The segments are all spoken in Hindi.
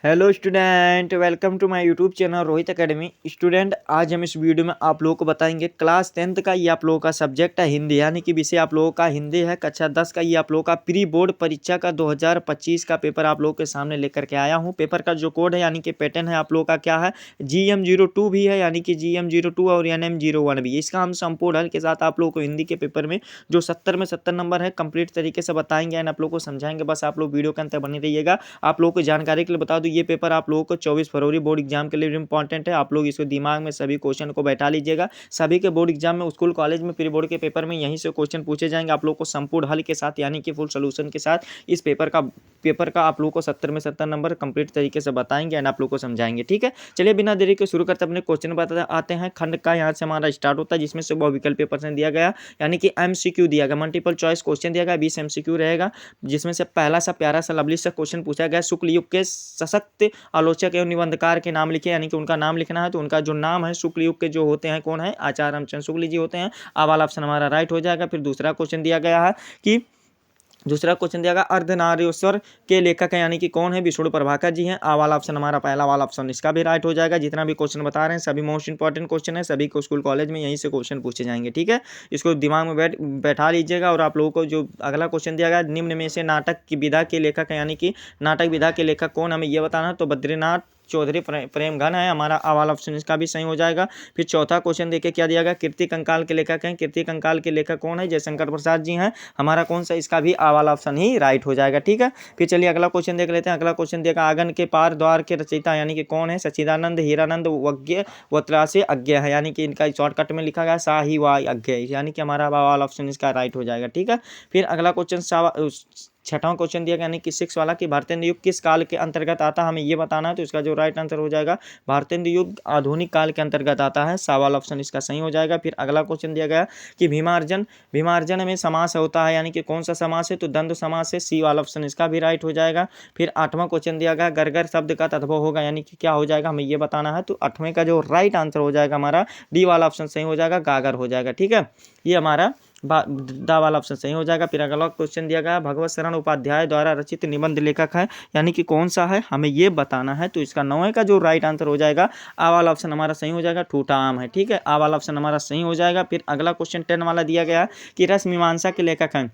Hello student, welcome to my YouTube channel Rohit academy. Student, आज हम इस वीडियो में आप लोगों को बताएंगे क्लास 10th का ये आप लोगों का सब्जेक्ट है हिंदी, यानी कि विषय आप लोगों का हिंदी है। कक्षा 10 का ये आप लोगों का प्री बोर्ड परीक्षा का 2025 का पेपर आप लोगों के सामने लेकर के आया हूँ। पेपर का जो कोड है यानी कि पैटर्न है आप लोगों का क्या है, GM02 भी है, यानी कि GM02 और NM01 भी। इसका हम संपूर्ण हल के साथ आप लोगों को हिंदी के पेपर में जो 70 में 70 नंबर है कंप्लीट तरीके से बताएंगे एंड आप लोग को समझाएंगे। बस आप लोग वीडियो के अंत तक बने रहिएगा। आप लोगों को जानकारी के लिए बता दूं, ये पेपर आप लोगों को 24 फरवरी बोर्ड एग्जाम के लिए इंपॉर्टेंट है। आप लोग इसको दिमाग में सभी क्वेश्चन को बैठा लीजिएगा। सभी के बोर्ड एग्जाम में, स्कूल कॉलेज में, प्री बोर्ड के पेपर में यहीं से क्वेश्चन पूछे जाएंगे आप लोग को संपूर्ण हल के साथ, यानी कि फुल सोल्यूशन के साथ। इस पेपर का आप लोगों को 70 में 70 नंबर कंप्लीट तरीके से बताएंगे एंड आप लोग को समझाएंगे। ठीक है, चलिए बिना देरी के शुरू करते अपने क्वेश्चन बता आते हैं। खंड का यहाँ से हमारा स्टार्ट होता है, जिसमें से बहुविकल्प पेपर दिया गया, यानी कि MCQ दिया गया, मल्टीपल चॉइस क्वेश्चन दिया गया, 20 MCQ रहेगा, जिसमें से पहला सा प्यारा सा लवली सा क्वेश्चन पूछा गया। शुक्ल युग के सशक्त आलोचक एवं निबंधकार के नाम लिखे, यानी कि उनका नाम लिखना है। तो उनका जो नाम है शुक्ल युग के जो होते हैं कौन है, आचार्य रामचंद्र शुक्ल जी होते हैं। आ वाला ऑप्शन हमारा राइट हो जाएगा। फिर दूसरा क्वेश्चन दिया गया अर्धनारीश्वर के लेखक है, यानी कि कौन है, विष्णु प्रभाकर जी हैं। आ वाला ऑप्शन हमारा पहला वाला ऑप्शन इसका भी राइट हो जाएगा। जितना भी क्वेश्चन बता रहे हैं सभी मोस्ट इंपॉर्टेंट क्वेश्चन है, सभी को स्कूल कॉलेज में यहीं से क्वेश्चन पूछे जाएंगे। ठीक है, इसको दिमाग में बैठा लीजिएगा। और आप लोगों को जो अगला क्वेश्चन दिया गया, निम्न में से नाटक की विधा के लेखक है, यानी कि नाटक विधा के लेखक कौन, हमें ये बताना है। तो बद्रीनाथ चौधरी प्रेमघन है हमारा, आ वाला ऑप्शन इसका भी सही हो जाएगा। फिर चौथा क्वेश्चन देखिए क्या दिया गया, कीर्ति कंकाल के लेखक हैं। कीर्ति कंकाल के लेखक कौन है, जयशंकर प्रसाद जी हैं। हमारा कौन सा, इसका भी आ वाला ऑप्शन ही राइट हो जाएगा। ठीक है, फिर चलिए अगला क्वेश्चन देख लेते हैं। अगला क्वेश्चन देखा, आंगन के पार द्वार के रचयिता यानी कि कौन है, सच्चिदानंद हीरानंद वज्ञ वत्रासे अज्ञ है, यानी कि इनका शॉर्टकट में लिखा गया साही वाई अज्ञ, यानी कि हमारा वाला ऑप्शन इसका राइट हो जाएगा। ठीक है, फिर अगला क्वेश्चन छठवां क्वेश्चन दिया गया, यानी कि 6 वाला कि भारतेंद्र युग किस काल के अंतर्गत आता है, हमें ये बताना है। तो इसका जो राइट आंसर हो जाएगा, भारतेंद्र युग आधुनिक काल के अंतर्गत आता है। सवाल ऑप्शन इसका सही हो जाएगा। फिर अगला क्वेश्चन दिया गया कि भीमार्जन में समास होता है, यानी कि कौन सा समास है, तो द्वंद्व समास है। सी वाला ऑप्शन इसका भी राइट हो जाएगा। फिर 8वां क्वेश्चन दिया गया, गरगर शब्द का तद्भव होगा, यानी कि क्या हो जाएगा, हमें ये बताना है। तो 8वें का जो राइट आंसर हो जाएगा हमारा डी वाला ऑप्शन सही हो जाएगा, गागर हो जाएगा। ठीक है, ये हमारा दा वाला ऑप्शन सही हो जाएगा। फिर अगला क्वेश्चन दिया गया, भगवत शरण उपाध्याय द्वारा रचित निबंध लेखक है, यानी कि कौन सा है, हमें ये बताना है। तो इसका 9वें का जो राइट आंसर हो जाएगा, आ वाला ऑप्शन हमारा सही हो जाएगा, ठूठा आम है। ठीक है, आ वाला ऑप्शन हमारा सही हो जाएगा। फिर अगला क्वेश्चन 10 वाला दिया गया कि रस मीमांसा के लेखक हैं,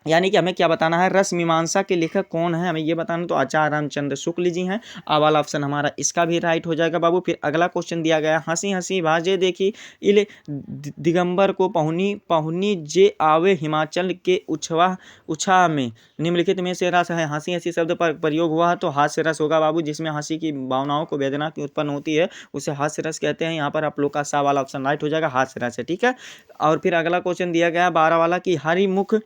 यानी कि हमें क्या बताना है, रस मीमांसा के लेखक कौन है, हमें ये बताना। तो आचार्य रामचंद्र शुक्ल जी हैं। आ वाला ऑप्शन हमारा इसका भी राइट हो जाएगा बाबू। फिर अगला क्वेश्चन दिया गया, हंसी हंसी भाजे देखी इले दिगंबर को पहुनी पहुनी जे आवे हिमाचल के उछा में, निम्नलिखित में से रस है। हंसी हंसी शब्द पर प्रयोग हुआ है, तो हास्य रस होगा बाबू, जिसमें हंसी की भावनाओं को वेदना की उत्पन्न होती है, उसे हास्य रस कहते हैं। यहाँ पर आप लोग का सा वाला ऑप्शन राइट हो जाएगा, हास्य रस है। ठीक है, और फिर अगला क्वेश्चन दिया गया 12 वाला कि हरिमुख,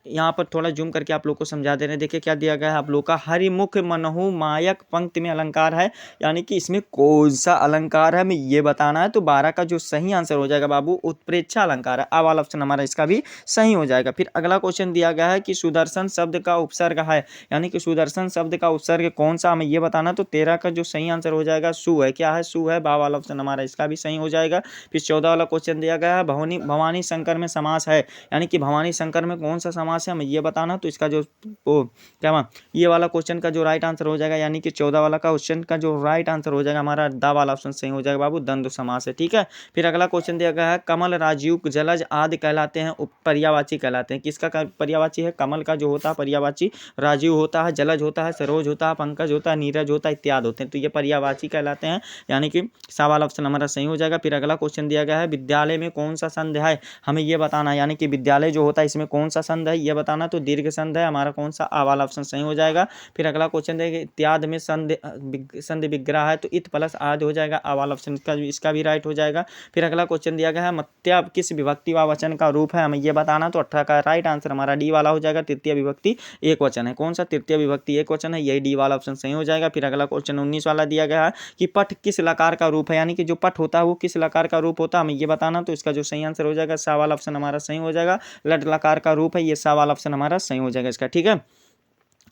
यहाँ पर थोड़ा जूम करके आप लोग को समझा दे रहे हैं। देखिए क्या दिया गया है आप लोग का, हरिमुख मनहु मायक पंक्ति में अलंकार है, यानी कि इसमें कौन सा अलंकार है, हमें ये बताना है। तो 12 का जो सही आंसर हो जाएगा बाबू, उत्प्रेक्षा अलंकार है। आ वाला ऑप्शन हमारा इसका भी सही हो जाएगा। फिर अगला क्वेश्चन दिया गया है कि सुदर्शन शब्द का उपसर्ग है, यानी कि सुदर्शन शब्द का उपसर्ग कौन सा, हमें ये बताना। तो 13 का जो सही आंसर हो जाएगा सु है, क्या है, सु है। बा वाला ऑप्शन हमारा इसका भी सही हो जाएगा। फिर 14 वाला क्वेश्चन दिया गया है, भवानी शंकर में समास है, यानी कि भवानी शंकर में कौन सा समास है, हमें ये बताना। तो इसका जो क्या ये वाला क्वेश्चन का जो राइट आंसर हो जाएगा, यानी कि 14 वाला का क्वेश्चन का जो राइट आंसर हो जाएगा हमारा दा वाला ऑप्शन सही हो जाएगा बाबू, द्वंद्व समास है। ठीक है, फिर अगला क्वेश्चन दिया गया है, कमल राजीव जलज आदि कहलाते हैं, पर्यायवाची कहलाते हैं। किसका पर्यायवाची है, कमल का जो होता है पर्यायवाची, राजीव होता है, जलज होता है, सरोज होता है, पंकज होता है, नीरज होता है, इत्यादि होते हैं। तो ये पर्यायवाची कहलाते हैं, यानी कि सा वाला ऑप्शन हमारा सही हो जाएगा। फिर अगला क्वेश्चन दिया गया है, विद्यालय में कौन सा संध है, हमें ये बताना है, यानी कि विद्यालय जो होता है इसमें कौन सा संध है ये बताना। तो दीर्घ संध है हमारा, कौन सा, आ वाला ऑप्शन सही हो जाएगा। फिर अगला क्वेश्चन देखिए, इत्यादि में संध विग्रह है, तो इत प्लस आदि हो जाएगा, आ वाला ऑप्शन इसका भी राइट हो जाएगा। फिर अगला क्वेश्चन दिया गया है, मत्या किस विभक्ति व वचन का रूप है, हमें ये बताना। तो 18 का राइट आंसर हमारा डी वाला हो जाएगा, तृतीय विभक्ति एक वचन है। कौन सा, तृतीय विभक्ति एक वचन है, यही डी वाला ऑप्शन सही हो जाएगा। फिर अगला क्वेश्चन 19 वाला दिया गया है कि पठ किस लकार का रूप है, यानी कि जो पठ होता है वो किस लकार का रूप होता है, हमें ये बताना। तो इसका जो सही आंसर हो जाएगा, सा वाला ऑप्शन हमारा सही हो जाएगा, लट लकार का रूप है, ये सा वाला ऑप्शन हमारा सही हो जाएगा इसका। ठीक है,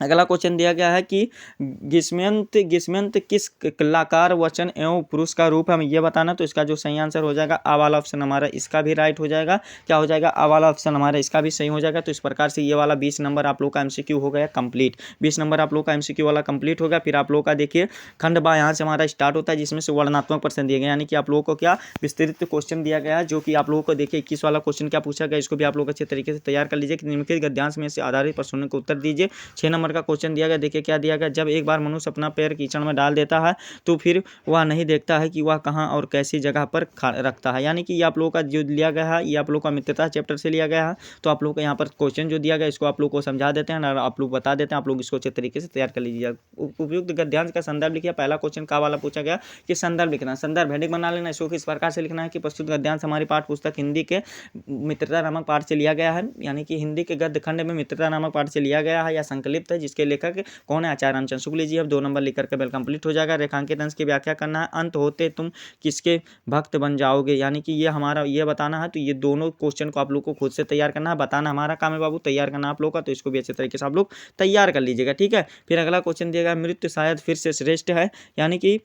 अगला क्वेश्चन दिया गया है कि गिस्मयंत गिस्मयंत किस कलाकार वचन एवं पुरुष का रूप है, हमें ये बताना। तो इसका जो सही आंसर हो जाएगा आ वाला ऑप्शन हमारा इसका भी राइट हो जाएगा। क्या हो जाएगा? आ वाला ऑप्शन हमारा इसका भी सही हो जाएगा। तो इस प्रकार से ये वाला 20 नंबर आप लोग का एमसीक्यू हो गया कंप्लीट। 20 नंबर आप लोग का एमसीक्यू वाला कंप्लीट हो गया। फिर आप लोग का देखिए खंड बा यहाँ से हमारा स्टार्ट होता है, जिसमें से वर्णनात्मक प्रश्न दिए गए, यानी कि आप लोगों को क्या विस्तृत क्वेश्चन दिया गया है, जो कि आप लोगों को देखिए 21 वाला क्वेश्चन क्या पूछा गया, इसको भी आप लोग अच्छे तरीके से तैयार कर लीजिए कि निम्नलिखित गद्यांश में से आधारित प्रश्नों को उत्तर दीजिए। 6 नंबर का क्वेश्चन दिया गया, देखिए क्या दिया गया। जब एक बार मनुष्य अपना पैर कीचड़ में डाल देता है तो फिर वह नहीं देखता है कि वह कहाँ और कैसी जगह पर रखता है, यानी कि ये आप लोगों का जो लिया गया है ये आप लोग का मित्रता चैप्टर से लिया गया है। तो आप लोग को यहाँ पर क्वेश्चन जो दिया गया इसको आप लोग को समझा देते हैं और आप लोग बता देते हैं, आप लोग इसको अच्छे तरीके से तैयार कर लीजिए। उपयुक्त गद्यांश का संदर्भ लिखिए। पहला क्वेश्चन का वाला पूछा गया कि संदर्भ लिखना, संदर्भ हेडिंग बना लेना। इसको किस प्रकार से लिखना है कि प्रस्तुत गद्यांश हमारी पाठ पुस्तक हिंदी के मित्रता नामक पाठ से लिया गया है, यानी कि हिंदी के गद्य खंड में मित्रता नामक पाठ से लिया गया है या संकलित है, जिसके लेखक कौन है? आचार्य रामचंद्र शुक्ल जी। अब 2 नंबर लिख करके बिल कंप्लीट हो जाएगा। रेखांकित अंश की व्याख्या करना है। अंत होते तुम किसके भक्त बन जाओगे, यानी कि ये हमारा ये बताना है। तो ये दोनों क्वेश्चन को आप लोग को खुद से तैयार करना है, बताना हमारा काम है बाबू, तैयार करना आप लोग का। तो इसको भी अच्छे तरीके से आप लोग तैयार कर लीजिएगा, ठीक है। फिर अगला क्वेश्चन दिया गया मृत्यु शायद फिर से श्रेष्ठ है, यानी कि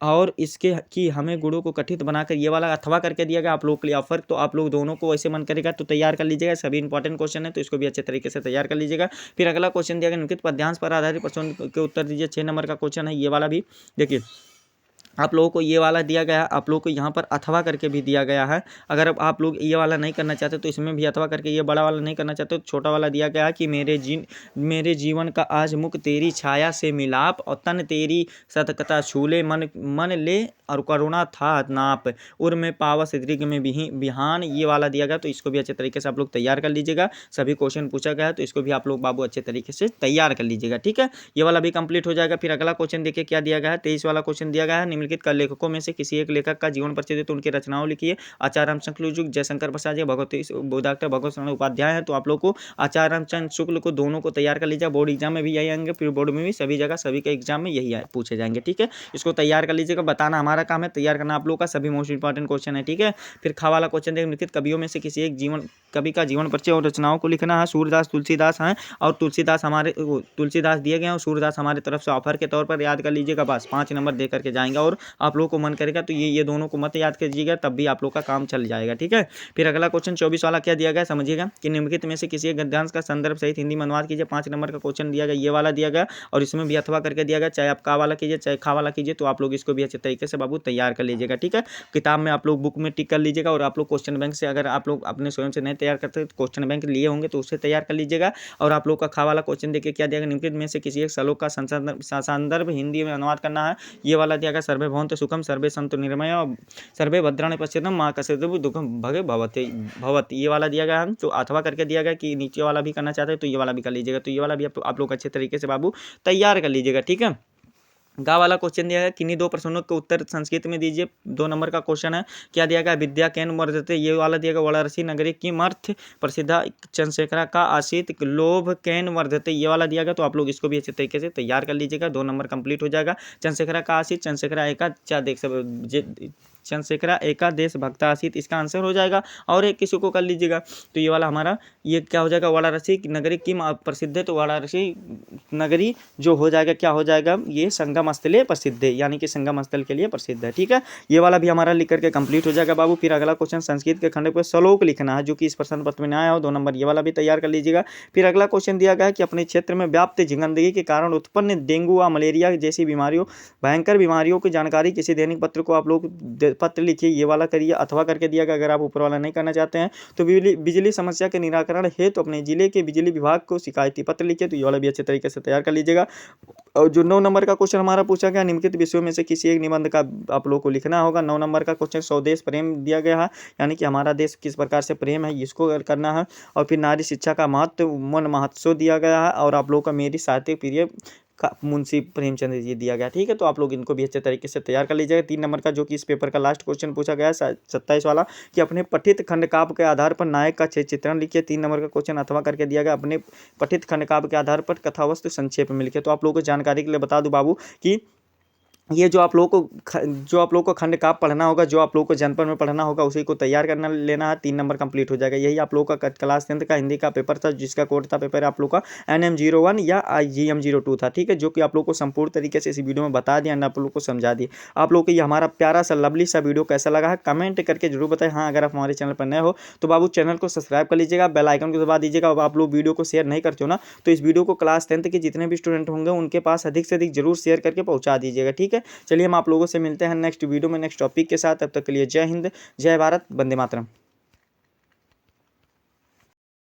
और इसके कि हमें गुणों को कथित बनाकर, ये वाला अथवा करके दिया गया आप लोग के लिए ऑफर। तो आप लोग दोनों को ऐसे मन करेगा तो तैयार कर लीजिएगा। सभी इंपॉर्टेंट क्वेश्चन है तो इसको भी अच्छे तरीके से तैयार कर लीजिएगा। फिर अगला क्वेश्चन दिया गया निम्नलिखित पद्यांश पर आधारित प्रश्न के उत्तर दीजिए। 6 नंबर का क्वेश्चन है ये वाला भी। देखिए आप लोगों को ये वाला दिया गया है, आप लोगों को यहाँ पर अथवा करके भी दिया गया है। अगर अब आप लोग ये वाला नहीं करना चाहते तो इसमें भी अथवा करके, ये बड़ा वाला नहीं करना चाहते तो छोटा वाला दिया गया है कि मेरे जीवन का आज मुख तेरी छाया से मिलाप, और तन तेरी सतकता छूले, मन ले और करुणा था नाप, उर में पावस दृग में बिहान। ये वाला दिया गया तो इसको भी अच्छे तरीके से आप लोग तैयार कर लीजिएगा। सभी क्वेश्चन पूछा गया है तो इसको भी आप लोग बाबू अच्छे तरीके से तैयार कर लीजिएगा, ठीक है। ये वाला भी कंप्लीट हो जाएगा। फिर अगला क्वेश्चन देखिए क्या दिया गया है। 23 वाला क्वेश्चन दिया गया है निम्नलिखित का लेखकों में से किसी एक लेखक का जीवन परिचय दे तो उनकी रचनाओं लिखिए। आचार्य रामचंद्र शुक्ल, जयशंकर प्रसाद, डॉक्टर भगवत शरण उपाध्याय है। तो आप लोग को आचार्य रामचंद्र शुक्ल को दोनों को तैयार कर लीजिएगा। बोर्ड एग्जाम में भी यही आएंगे, फिर बोर्ड में भी सभी जगह सभी के एग्जाम में यही पूछे जाएंगे, ठीक है। इसको तैयार कर लीजिएगा, बताना हमारा काम है, तैयार करना आप लोग का। सभी मोस्ट इंपॉर्टेंट क्वेश्चन है, ठीक है। फिर खा वाला क्वेश्चन देखिए निम्नलिखित कवियों में से किसी एक कवि का जीवन परिचय और रचनाओं को लिखना है। सूरदास तुलसीदास हैं और तुलसीदास दिए गए हैं और सूरदास हमारे तरफ से ऑफर के तौर पर याद कर लीजिएगा। बस 5 नंबर दे करके जाएंगे और आप लोग को मन करेगा तो ये दोनों को मत याद कीजिएगा, तब भी आप लोग का काम चल जाएगा, ठीक है। फिर अगला क्वेश्चन 24 वाला क्या दिया गया समझिएगा कि निम्नलिखित में से किसी एक गद्यांश का संदर्भ सहित हिंदी में अनुवाद कीजिए। 5 नंबर का क्वेश्चन दिया गया, ये वाला दिया गया और इसमें भी अथवा करके दिया गया। चाहे आप का वाला कीजिए चाहे खा वाला कीजिए, तो आप लोग इसको भी अच्छे तरीके से बाबू तैयार कर लीजिएगा, ठीक है। किताब में आप लोग बुक में टिक कर लीजिएगा और आप लोग क्वेश्चन बैंक से, अगर आप लोग अपने स्वयं से नहीं तैयार करते तो क्वेश्चन बैंक लिए होंगे तो उससे तैयार कर लीजिएगा। और आप लोग का खा वाला क्वेश्चन देखिए क्या दिया गया, निम्नलिखित में से किसी एक श्लोक का संदर्भ हिंदी में अनुवाद करना है। ये वाला दिया गया सर्वे भवन्तु सुखम सर्वे सन्तु निर्मय सर्वे भद्राणि पश्येदं मां कश्चित् दुःखं भगे भवति। ये वाला दिया गया है तो अथवा करके दिया गया कि नीचे वाला भी करना चाहते हैं तो ये वाला भी कर लीजिएगा। तो ये वाला भी आप लोग अच्छे तरीके से बाबू तैयार कर लीजिएगा, ठीक है। गा वाला क्वेश्चन दिया गया किन्हीं 2 प्रश्नों के उत्तर संस्कृत में दीजिए। 2 नंबर का क्वेश्चन है क्या दिया गया, विद्या केन वर्धते। ये वाला दिया गया वाराणसी नगरी किमर्थ प्रसिद्धा चंद्रशेखरा का आसित लोभ केन वर्धते। ये वाला दिया गया तो आप लोग इसको भी अच्छे तरीके से तैयार कर लीजिएगा। 2 नंबर कंप्लीट हो जाएगा। चंद्रशेखरा का आसित, चंद्रशेखरा एका क्या देख सब चंद्रशेखरा एका देश भक्ता आसित, इसका आंसर हो जाएगा। और एक किसी को कर लीजिएगा तो ये वाला हमारा ये क्या हो जाएगा, वाराणसी नगरी किम प्रसिद्ध है। तो वाराणसी नगरी जो हो जाएगा क्या हो जाएगा, ये संगम स्थल प्रसिद्ध है, यानी कि संगम स्थल के लिए प्रसिद्ध है, ठीक है। ये वाला भी हमारा लिख करके कंप्लीट हो जाएगा बाबू। फिर अगला क्वेश्चन संस्कृत के खंड पर श्लोक लिखना है जो कि इस प्रश्न पत्र में आया हो। 2 नंबर ये वाला भी तैयार कर लीजिएगा। फिर अगला क्वेश्चन दिया गया है कि अपने क्षेत्र में व्याप्त गंदगी के कारण उत्पन्न डेंगू व मलेरिया जैसी बीमारियों भयंकर बीमारियों की जानकारी किसी दैनिक पत्र को आप लोग पत्र लिखिए। ये वाला करिए। अथवा करके दिया गया, अगर आप ऊपर वाला नहीं करना चाहते हैं तो बिजली समस्या के निराकरण हेतु तो अपने जिले के बिजली विभाग को शिकायती पत्र लिखिए। तो ये वाला भी अच्छे तरीके से तैयार कर लीजिएगा। और जो 9 नंबर का क्वेश्चन हमारा पूछा गया निम्नलिखित विषयों में से किसी एक निबंध का आप लोग को लिखना होगा। 9 नंबर का क्वेश्चन स्वदेश प्रेम दिया गया है, यानी कि हमारा देश किस प्रकार से प्रेम है इसको करना है। और फिर नारी शिक्षा का महत्व मन महोत्सव दिया गया है। और आप लोग का मेरी साहित्यिक प्रिय का मुंशी प्रेमचंद जी दिया गया, ठीक है। तो आप लोग इनको भी अच्छे तरीके से तैयार कर लीजिएगा। 3 नंबर का जो कि इस पेपर का लास्ट क्वेश्चन पूछा गया है 27 वाला कि अपने पठित खंड काव्य के आधार पर नायक का चित्रण लिखिए। 3 नंबर का क्वेश्चन अथवा करके दिया गया अपने पठित खंड काव्य के आधार पर कथावस्तु संक्षेप में लिखिए। तो आप लोगों को जानकारी के लिए बता दूं बाबू कि ये जो आप लोगों को खंड काव्य पढ़ना होगा, जो आप लोगों को जनपद में पढ़ना होगा, उसी को तैयार करना लेना है। 3 नंबर कंप्लीट हो जाएगा। यही आप लोगों का क्लास 10th का हिंदी का पेपर था, जिसका कोड था पेपर आप लोग का NM01 या IGM02 था। ठीक है, जो कि आप लोग को संपूर्ण तरीके से इस वीडियो में बता दिया, आप लोग को समझा दिया। आप लोग को ये हमारा प्यारा सा लवली सा वीडियो कैसा लगा है कमेंट करके जरूर बताएं। हाँ, अगर आप हमारे चैनल पर नए हो तो बाबू चैनल को सब्सक्राइब कर लीजिएगा, बेल आइकन को दबा दीजिएगा। और आप लोग वीडियो को शेयर नहीं करते हो ना, तो इस वीडियो को क्लास 10th के जितने भी स्टूडेंट होंगे उनके पास अधिक से अधिक जरूर शेयर करके पहुंचा दीजिएगा। ठीक है, चलिए हम आप लोगों से मिलते हैं नेक्स्ट वीडियो में नेक्स्ट टॉपिक के साथ। तब तक के लिए जय हिंद, जय भारत, वंदे मातरम।